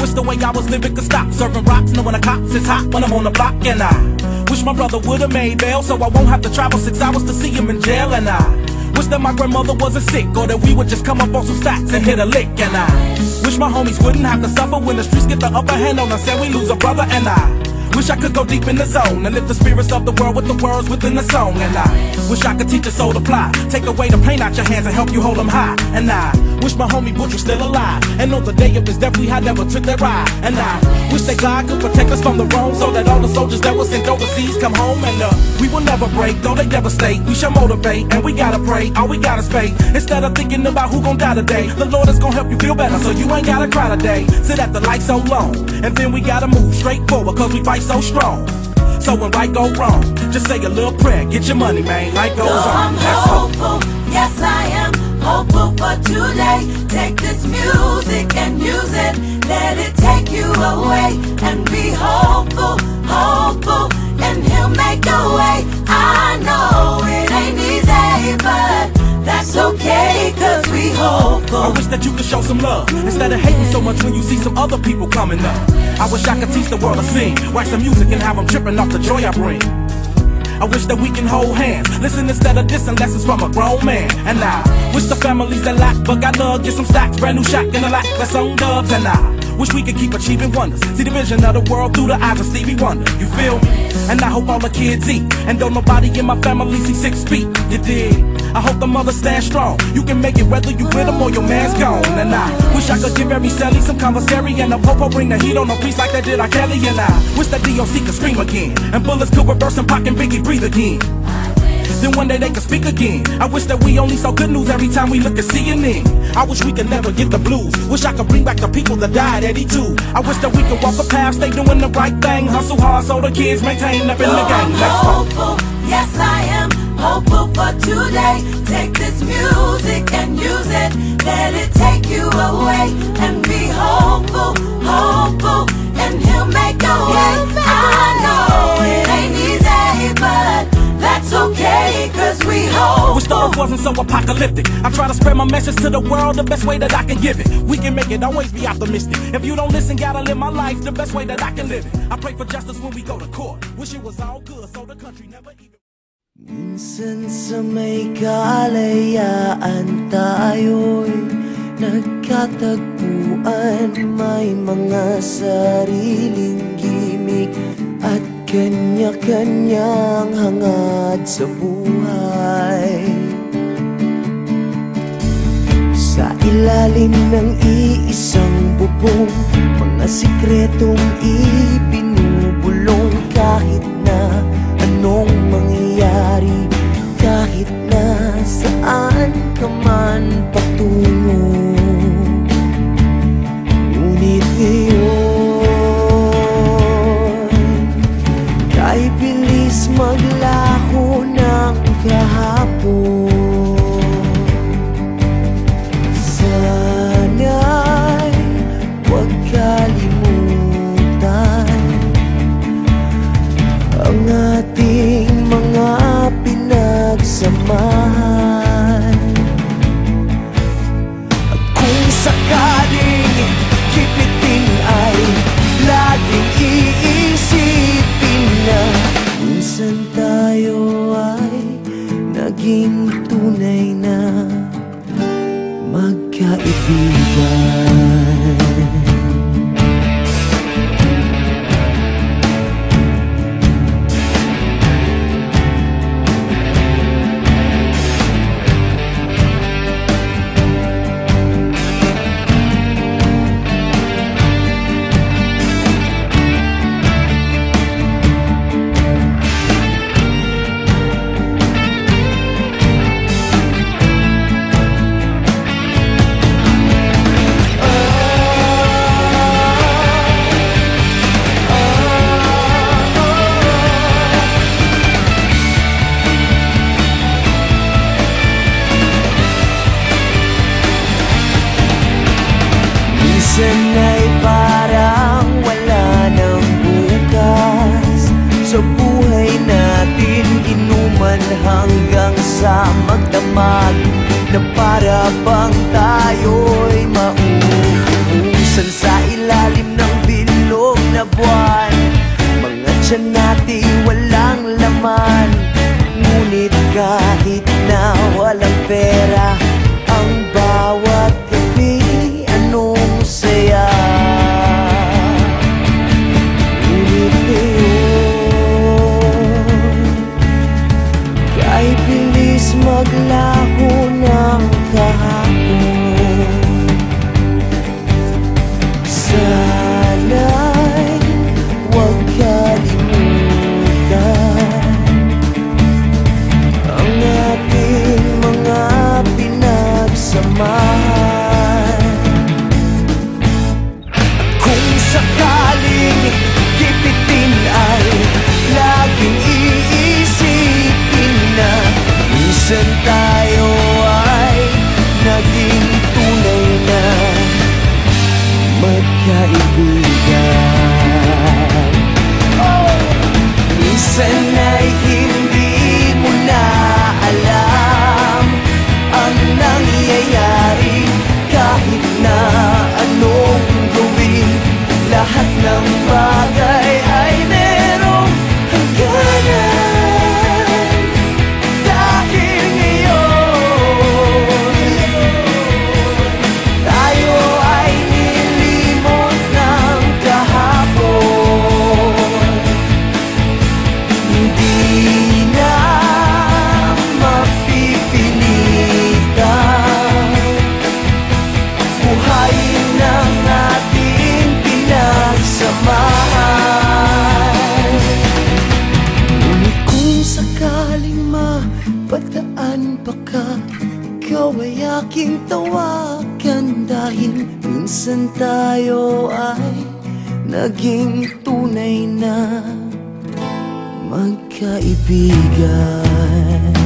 Wish the way I was living could stop. Serving rocks, knowing the cops is hot when I'm on the block. And I wish my brother would've made bail, so I won't have to travel 6 hours to see him in jail. And I wish that my grandmother wasn't sick, or that we would just come up on some stacks and hit a lick. And I wish my homies wouldn't have to suffer when the streets get the upper hand on us and we lose a brother. And I wish I could go deep in the zone and lift the spirits of the world with the words within the song. And I wish I could teach a soul to fly, take away the pain out your hands and help you hold them high. And I wish my homie Butch was still alive, and on the day of his death we had never took that ride. And I wish that God could protect us from the wrong, so that all the soldiers that were sent overseas come home. And we will never break, though they devastate. We shall motivate, and we gotta pray, all we gotta pay. Instead of thinking about who gon' die today, the Lord is gon' help you feel better, so you ain't gotta cry today. Sit at the light so long, and then we gotta move straight forward, cause we fight so strong. So when right go wrong, just say a little prayer, get your money, man, life goes on. I'm hopeful, yes I am hopeful for today. Take this music and use it, let it take you away. And be hopeful, hopeful, and He'll make a way. I know it ain't easy, but that's okay, cause we hopeful. I wish that you could show some love, instead of hating so much when you see some other people coming up. I wish I could teach the world to sing, write some music and have them tripping off the joy I bring. I wish that we can hold hands, listen instead of dissing lessons from a grown man. And I wish the families that lack but got love get some stacks, brand new shack in the lack that's on dubs. And I wish we could keep achieving wonders, see the vision of the world through the eyes of Stevie Wonder. You feel me? And I hope all the kids eat, and don't nobody in my family see 6 feet. You dig? I hope the mothers stand strong. You can make it whether you with them or your man's gone. And I wish I could give every Sally some conversary, and a popo bring the heat on a piece like that did R. Kelly. And I wish that DOC could scream again, and bullets could reverse and Pac and Biggie breathe again. Then one day they could speak again. I wish that we only saw good news every time we look at CNN. I wish we could never get the blues. Wish I could bring back the people that died at 82. I wish that we could walk a path, stay doing the right thing, hustle hard so the kids maintain up in the game. Let's go. Hopeful, yes I am hopeful for today. Take this music and use it, let it take you away. And be hopeful, hopeful, and He'll make a way. I know it ain't easy, but that's okay, cause we hope. Wish the earth wasn't so apocalyptic. I try to spread my message to the world the best way that I can give it. We can make it, always be optimistic. If you don't listen, gotta live my life the best way that I can live it. I pray for justice when we go to court. Wish it was all good so the country never even. Minsan sa may kalayaan tayo'y nagkatagpuan. May mga sariling gimik at kanya-kanyang hangad sa buhay. Sa ilalim ng iisang bubong, mga sikretong ibinubulong. Kahit na anong mangyayari, kahit na saan ka man patungo, ngunit ngayon kay bilis maglaho ng kahapon. Sana'y huwag kalimutan ang ating mga pinagsamahan. At kung sakaling kipitin ay laging iisipin na minsan tayo ay naging tunay na magkaibigan. Minsan ay parang wala ng bukas sa buhay natin, inuman hanggang sa magdamag na para bang tayo'y mauubusan. minsan sa ilalim ng bilog na buwan. Mga tiyan natin walang laman, ngunit kahit na walang pera, ang bawat gabi anong saya. Ngunit ngayon, kahit bilis maglaho ng kahapon, sana'y huwag kalimutan ang ating mga pinagsamahan. Kung sakaling kipitin ay laging iisipin na minsan tayo ay naging tunay na magkaibigan. Minsan ay hindi mo na alam ang nangyayari, kahit na anong gawin, lahat ng bagay ay merong hangganan. Dahil ngayon, tayo ay nilimot ng kahapon. Hindi na mapipilitan buhayin ng ating pinagsamahan. Ngunit kung sakaling mapadaan pa ka, ikaw ay aking tawagan, dahil minsan tayo ay naging tunay na magkaibigan.